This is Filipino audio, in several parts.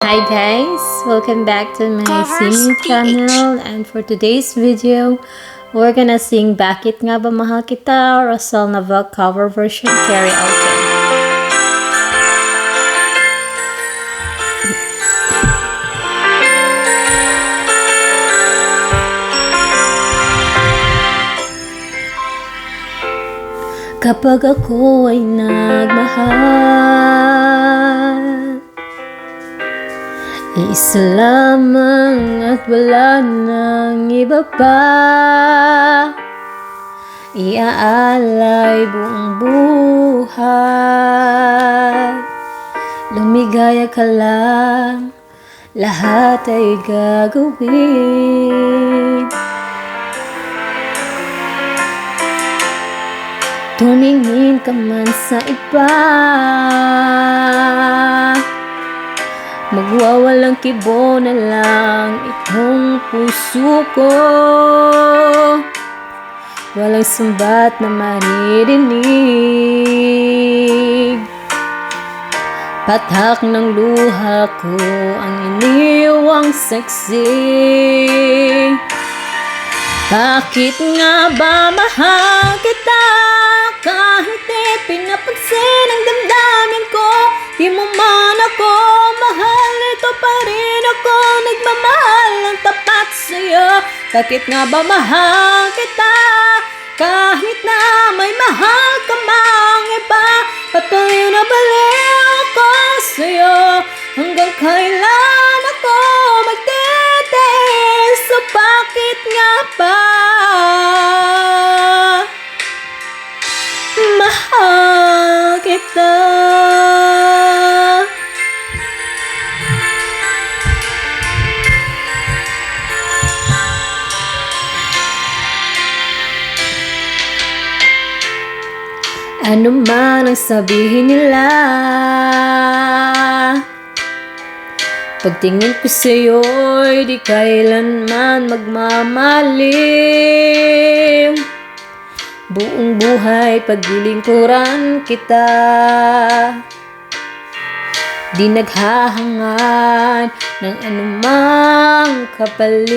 Hi guys! Welcome back to my singing channel, and for today's video, we're gonna sing Bakit Nga Ba Mahal Kita, Rosal Nava cover version karaoke. Kapag ako ay nagmahal, isa lamang at wala nang iba pa, iaalay buong buhay. Lumigaya ka lang, lahat ay gagawin. Tumingin ka man sa iba, magwawalang kibo na lang itong puso ko. Walang sumbat na maririnig, patak ng luha ko ang iniwang saksi. Bakit nga ba mahal kita? Kahit di pinapansin ang damdamin ko, di mo man ako mahal, ito pa rin ako nagmamahal ng tapat sa'yo. Bakit nga ba mahal kita? Kahit na may mahal ka mang iba, patuloy na baliw ako sa'yo. Hanggang kailan ako magtitiis? So bakit nga ba mahal kita? Ano man ang sabihin nila, pagtingin ko sa'yo'y di kailanman magmamalim. Buong buhay paglilingkuran kita, di naghahangad ng anumang kapalit.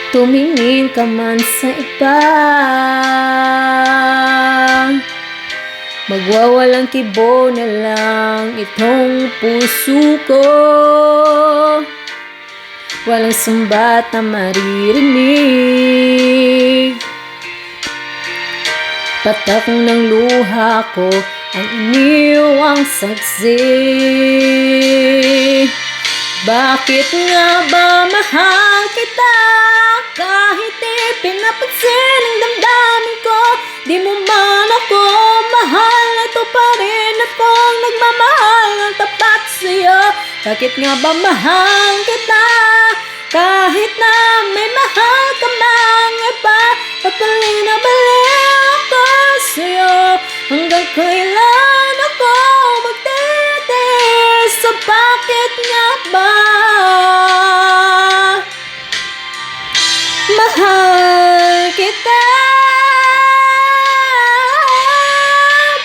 Tumingin ka man sa iba, magwawalang kibo na lang itong puso ko. Walang sumbat na maririnig, patak ng luha ko ang iniwang saksi. Bakit nga ba mahal kita? Kahit di pinapansin ang damdamin ko, di mo man ako mahal, ito pa rin akong nagmamahal ng tapat sa'yo. Bakit nga ba mahal kita? Kahit na may mahal ka mang iba, patuloy na baliw ako sa'yo. Hanggang kailan ako magtitiis? So bakit nga ba mahal kita?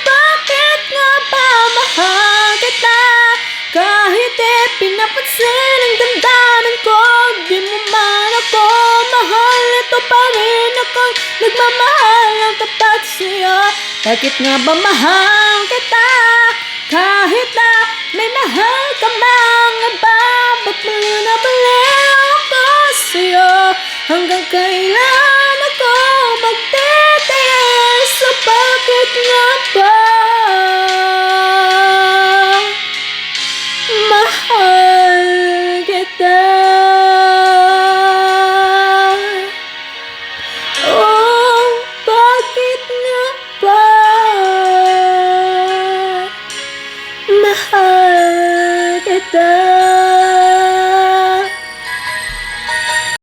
Bakit nga ba mahal kita? Kahit pinapansin ang damdamin ko, di mo man ako mahal, ito pa rin akong nagmamahal ng tapat sa'yo. Bakit nga ba mahal kita? Kahit na may mahal ka mang iba, ba't muli na baliw ako sa'yo? Hanggang kailan ako magtitiis? So bakit nga ba mahal